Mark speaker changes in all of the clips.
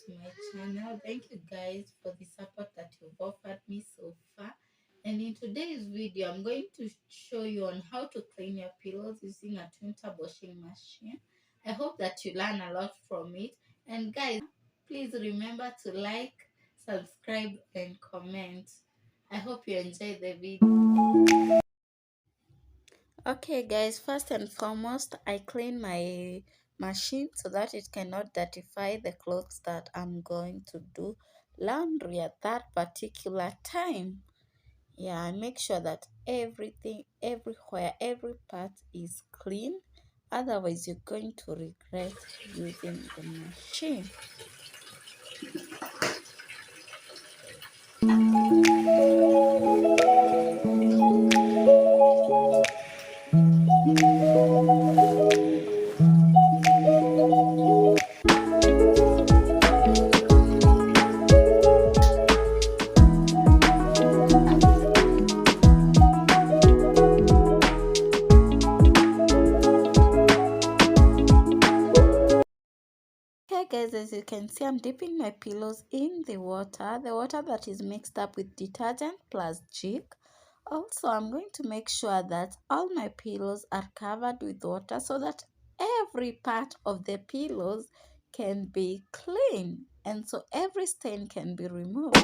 Speaker 1: to my channel. Thank you guys for the support that you've offered me so far. And in today's video, I'm going to show you on how to clean your pillows using a twin tub washing machine. I hope that you learn a lot from it. And guys, please remember to like, subscribe, and comment. I hope you enjoy the video. Okay guys, first and foremost, I clean my machine so that it cannot dirtify the clothes that I'm going to do laundry at that particular time. Yeah, I make sure that everything, everywhere, every part is clean. Otherwise, you're going to regret using the machine. Okay guys, as you can see, I'm dipping my pillows in the water that is mixed up with detergent plus jig. Also, I'm going to make sure that all my pillows are covered with water so that every part of the pillows can be clean and so every stain can be removed.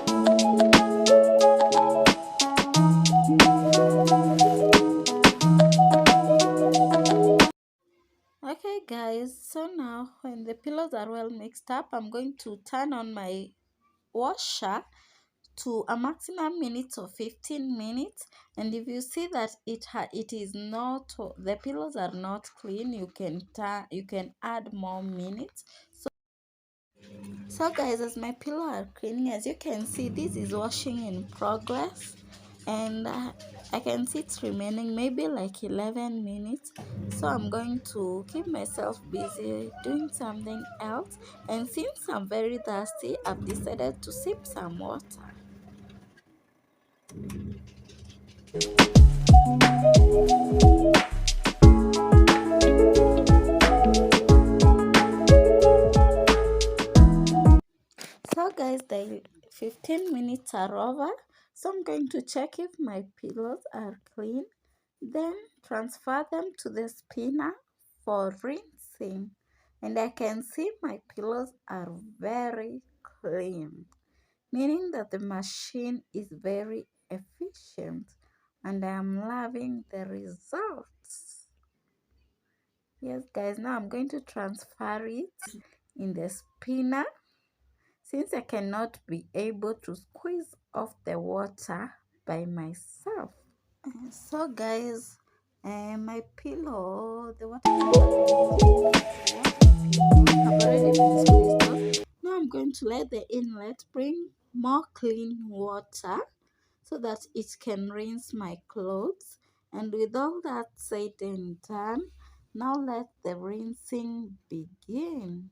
Speaker 1: Okay guys, so now when the pillows are well mixed up, I'm going to turn on my washer to a maximum minutes of 15 minutes, and if you see that it is not, the pillows are not clean, you can add more minutes. So guys, as my pillow are cleaning, as you can see, this is washing in progress, and I can see it's remaining maybe like 11 minutes. So I'm going to keep myself busy doing something else, and since I'm very thirsty, I've decided to sip some water. So guys, the 15 minutes are over, so I'm going to check if my pillows are clean, then transfer them to the spinner for rinsing, and I can see my pillows are very clean, meaning that the machine is very efficient and I am loving the results. Yes guys, now I'm going to transfer it in the spinner since I cannot be able to squeeze off the water by myself. So guys, my pillow, the water have already been squeezed off. Now I'm going to let the inlet bring more clean water so that it can rinse my clothes. And with all that said and done, now let the rinsing begin.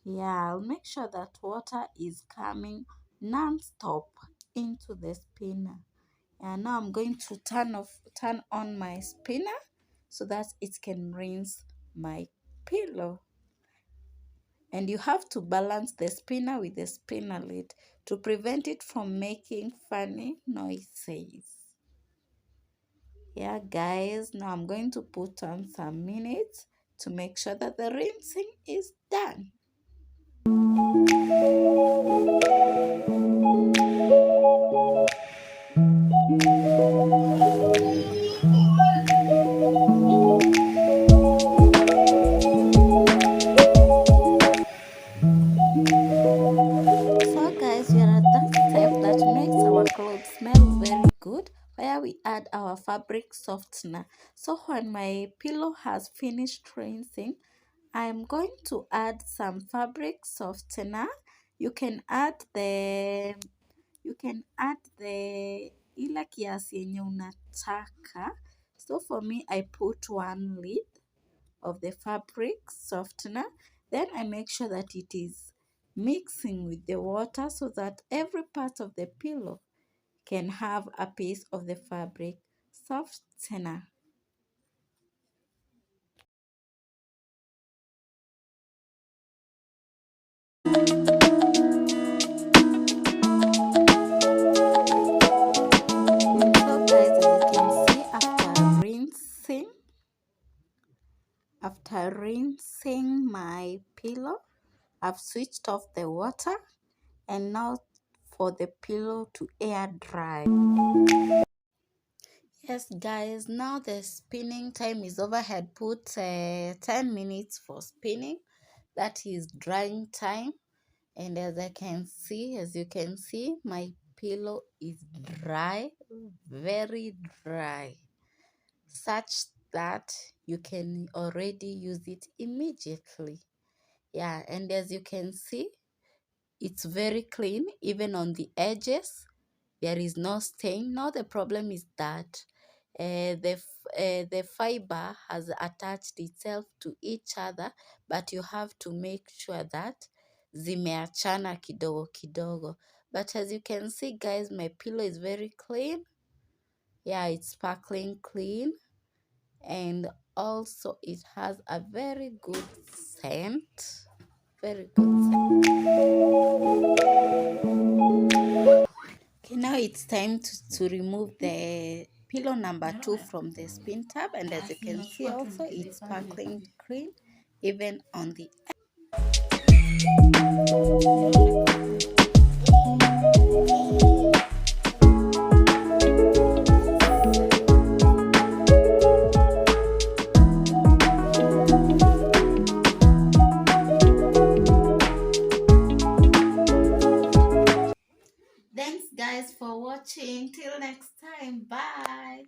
Speaker 1: Yeah, I'll make sure that water is coming non-stop into the spinner. And now I'm going to turn on my spinner so that it can rinse my pillow. And you have to balance the spinner with the spinner lid to prevent it from making funny noises. Yeah guys, now I'm going to put on some minutes to make sure that the rinsing is done. So guys, we are at that step that makes our clothes smell very good, where we add our fabric softener. So when my pillow has finished rinsing, I'm going to add some fabric softener. You can add the ile kiasi yenye unataka. So for me, I put 1 lid of the fabric softener. Then I make sure that it is mixing with the water so that every part of the pillow can have a piece of the fabric softener. my pillow. I've switched off the water, and now for the pillow to air dry. Yes guys, now the spinning time is over. I had put 10 minutes for spinning. That is drying time. And as you can see, my pillow is dry, very dry, such that you can already use it immediately. Yeah, and as you can see, it's very clean. Even on the edges there is no stain. Now the problem is that the fiber has attached itself to each other, but you have to make sure that zimeachana kidogo kidogo. But as you can see guys, my pillow is very clean. Yeah, it's sparkling clean, and also it has a very good scent. Very good scent. Okay, now it's time to remove the pillow number 2 from the spin tab, and as you can see also it's sparkling clean even on the Thanks guys for watching. Till next time. Bye.